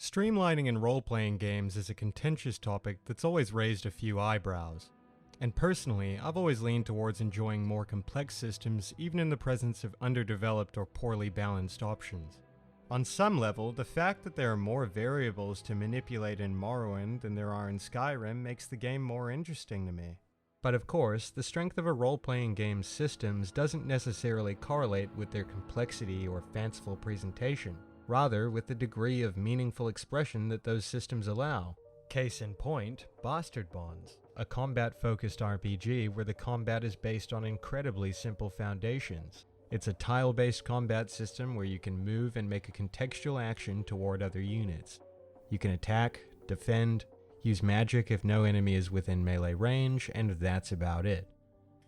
Streamlining in role-playing games is a contentious topic that's always raised a few eyebrows. And personally, I've always leaned towards enjoying more complex systems even in the presence of underdeveloped or poorly balanced options. On some level, the fact that there are more variables to manipulate in Morrowind than there are in Skyrim makes the game more interesting to me. But of course, the strength of a role-playing game's systems doesn't necessarily correlate with their complexity or fanciful presentation. Rather with the degree of meaningful expression that those systems allow. Case in point, Bastard Bonds, a combat-focused RPG where the combat is based on incredibly simple foundations. It's a tile-based combat system where you can move and make a contextual action toward other units. You can attack, defend, use magic if no enemy is within melee range, and that's about it.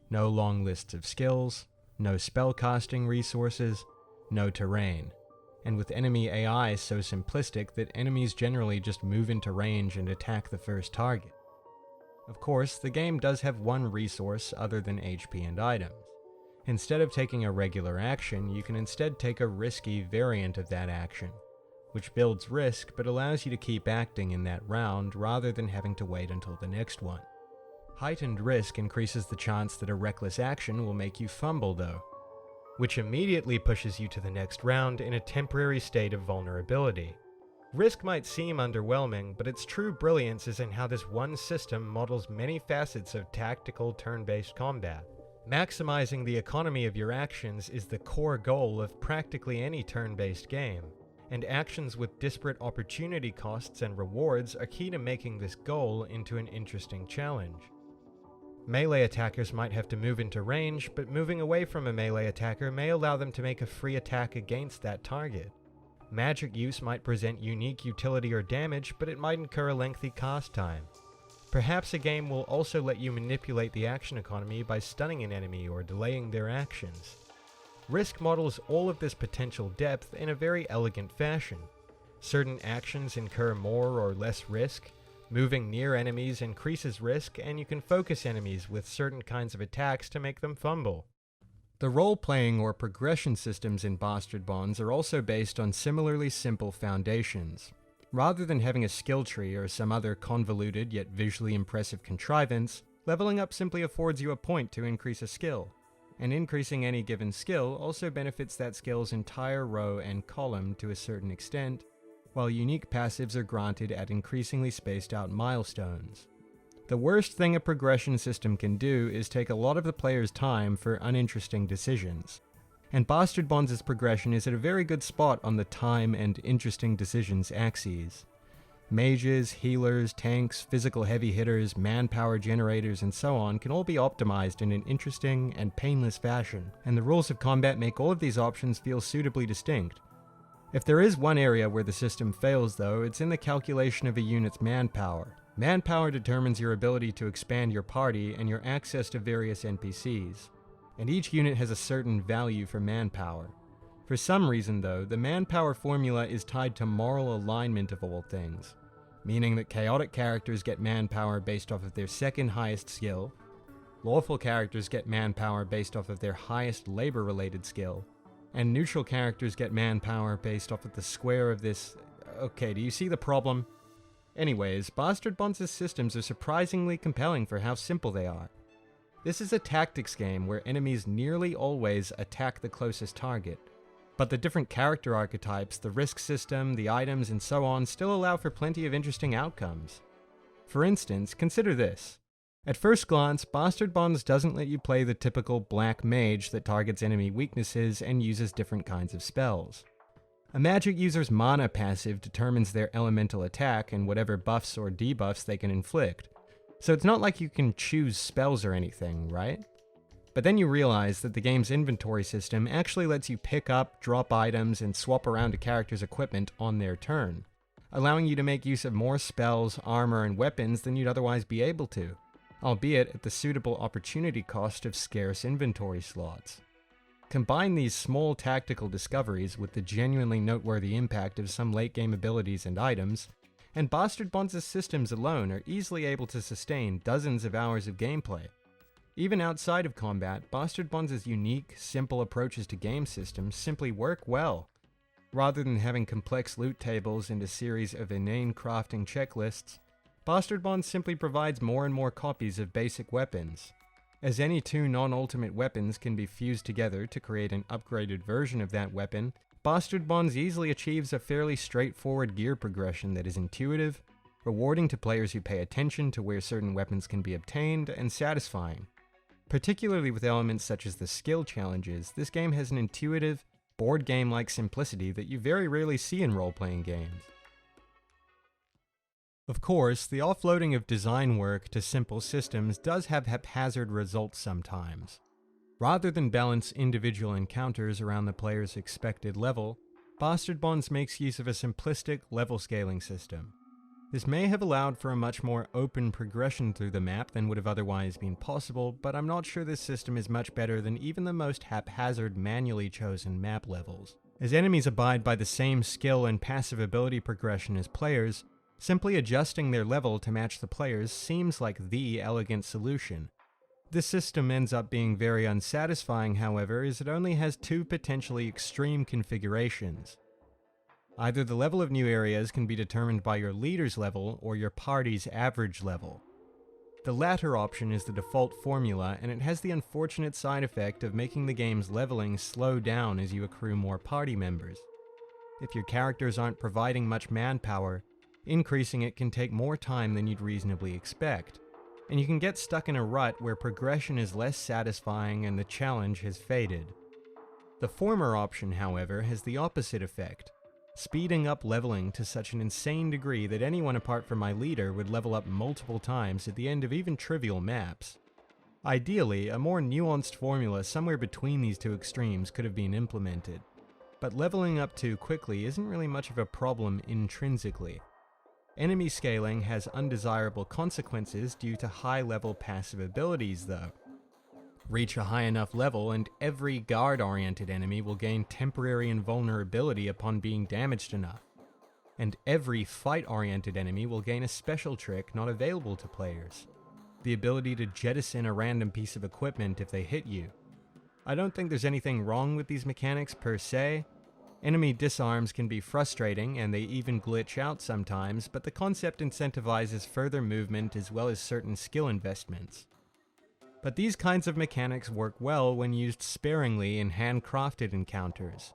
No long lists of skills, no spellcasting resources, no terrain. And with enemy AI so simplistic that enemies generally just move into range and attack the first target. Of course, the game does have one resource other than HP and items. Instead of taking a regular action, you can instead take a risky variant of that action, which builds risk but allows you to keep acting in that round rather than having to wait until the next one. Heightened risk increases the chance that a reckless action will make you fumble though, which immediately pushes you to the next round in a temporary state of vulnerability. Risk might seem underwhelming, but its true brilliance is in how this one system models many facets of tactical turn-based combat. Maximizing the economy of your actions is the core goal of practically any turn-based game, and actions with disparate opportunity costs and rewards are key to making this goal into an interesting challenge. Melee attackers might have to move into range, but moving away from a melee attacker may allow them to make a free attack against that target. Magic use might present unique utility or damage, but it might incur a lengthy cast time. Perhaps a game will also let you manipulate the action economy by stunning an enemy or delaying their actions. Risk models all of this potential depth in a very elegant fashion. Certain actions incur more or less risk. Moving near enemies increases risk, and you can focus enemies with certain kinds of attacks to make them fumble. The role-playing or progression systems in Bastard Bonds are also based on similarly simple foundations. Rather than having a skill tree or some other convoluted yet visually impressive contrivance, leveling up simply affords you a point to increase a skill. And increasing any given skill also benefits that skill's entire row and column to a certain extent, while unique passives are granted at increasingly spaced out milestones. The worst thing a progression system can do is take a lot of the player's time for uninteresting decisions, and Bastard Bonds' progression is at a very good spot on the time and interesting decisions axes. Mages, healers, tanks, physical heavy hitters, manpower generators, and so on can all be optimized in an interesting and painless fashion, and the rules of combat make all of these options feel suitably distinct. If there is one area where the system fails though, it's in the calculation of a unit's manpower. Manpower determines your ability to expand your party and your access to various NPCs, and each unit has a certain value for manpower. For some reason though, the manpower formula is tied to moral alignment of all things, meaning that chaotic characters get manpower based off of their second highest skill, lawful characters get manpower based off of their highest labor-related skill, and neutral characters get manpower based off of the square of this... Okay, do you see the problem? Anyways, Bastard Bonds' systems are surprisingly compelling for how simple they are. This is a tactics game where enemies nearly always attack the closest target, but the different character archetypes, the risk system, the items, and so on still allow for plenty of interesting outcomes. For instance, consider this. At first glance, Bastard Bonds doesn't let you play the typical black mage that targets enemy weaknesses and uses different kinds of spells. A magic user's mana passive determines their elemental attack and whatever buffs or debuffs they can inflict, so it's not like you can choose spells or anything, right? But then you realize that the game's inventory system actually lets you pick up, drop items, and swap around a character's equipment on their turn, allowing you to make use of more spells, armor, and weapons than you'd otherwise be able to, albeit at the suitable opportunity cost of scarce inventory slots. Combine these small tactical discoveries with the genuinely noteworthy impact of some late-game abilities and items, and Bastard Bonds' systems alone are easily able to sustain dozens of hours of gameplay. Even outside of combat, Bastard Bonds' unique, simple approaches to game systems simply work well. Rather than having complex loot tables and a series of inane crafting checklists, Bastard Bonds simply provides more and more copies of basic weapons. As any two non-ultimate weapons can be fused together to create an upgraded version of that weapon, Bastard Bonds easily achieves a fairly straightforward gear progression that is intuitive, rewarding to players who pay attention to where certain weapons can be obtained, and satisfying. Particularly with elements such as the skill challenges, this game has an intuitive, board game-like simplicity that you very rarely see in role-playing games. Of course, the offloading of design work to simple systems does have haphazard results sometimes. Rather than balance individual encounters around the player's expected level, Bastard Bonds makes use of a simplistic level scaling system. This may have allowed for a much more open progression through the map than would have otherwise been possible, but I'm not sure this system is much better than even the most haphazard manually chosen map levels. As enemies abide by the same skill and passive ability progression as players, simply adjusting their level to match the players seems like the elegant solution. This system ends up being very unsatisfying, however, as it only has two potentially extreme configurations. Either the level of new areas can be determined by your leader's level or your party's average level. The latter option is the default formula, and it has the unfortunate side effect of making the game's leveling slow down as you accrue more party members. If your characters aren't providing much manpower, increasing it can take more time than you'd reasonably expect, and you can get stuck in a rut where progression is less satisfying and the challenge has faded. The former option, however, has the opposite effect, speeding up leveling to such an insane degree that anyone apart from my leader would level up multiple times at the end of even trivial maps. Ideally, a more nuanced formula somewhere between these two extremes could have been implemented, but leveling up too quickly isn't really much of a problem intrinsically. Enemy scaling has undesirable consequences due to high-level passive abilities, though. Reach a high enough level and every guard-oriented enemy will gain temporary invulnerability upon being damaged enough. And every fight-oriented enemy will gain a special trick not available to players: the ability to jettison a random piece of equipment if they hit you. I don't think there's anything wrong with these mechanics per se. Enemy disarms can be frustrating and they even glitch out sometimes, but the concept incentivizes further movement as well as certain skill investments. But these kinds of mechanics work well when used sparingly in handcrafted encounters,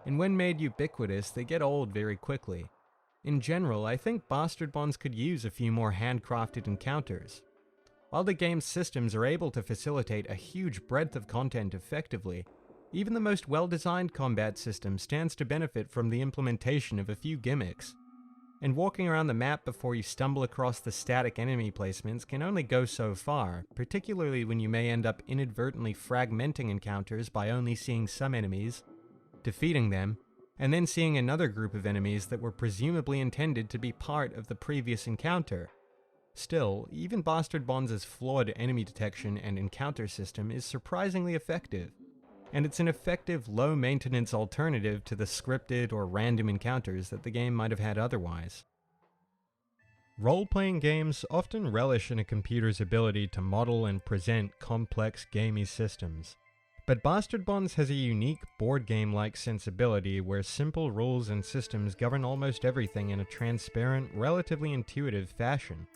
and when made ubiquitous they get old very quickly. In general, I think Bastard Bonds could use a few more handcrafted encounters. While the game's systems are able to facilitate a huge breadth of content effectively, even the most well-designed combat system stands to benefit from the implementation of a few gimmicks. And walking around the map before you stumble across the static enemy placements can only go so far, particularly when you may end up inadvertently fragmenting encounters by only seeing some enemies, defeating them, and then seeing another group of enemies that were presumably intended to be part of the previous encounter. Still, even Bastard Bonds' flawed enemy detection and encounter system is surprisingly effective, and it's an effective, low-maintenance alternative to the scripted or random encounters that the game might have had otherwise. Role-playing games often relish in a computer's ability to model and present complex, gamey systems, but Bastard Bonds has a unique board game-like sensibility where simple rules and systems govern almost everything in a transparent, relatively intuitive fashion.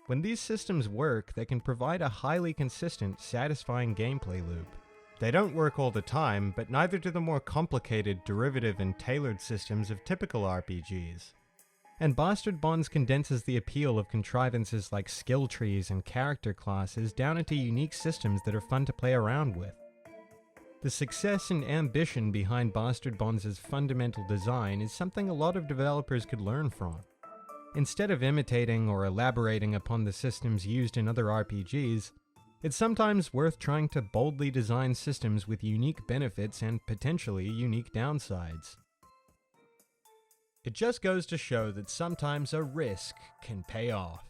When these systems work, they can provide a highly consistent, satisfying gameplay loop. They don't work all the time, but neither do the more complicated, derivative, and tailored systems of typical RPGs. And Bastard Bonds condenses the appeal of contrivances like skill trees and character classes down into unique systems that are fun to play around with. The success and ambition behind Bastard Bonds' fundamental design is something a lot of developers could learn from. Instead of imitating or elaborating upon the systems used in other RPGs, it's sometimes worth trying to boldly design systems with unique benefits and potentially unique downsides. It just goes to show that sometimes a risk can pay off.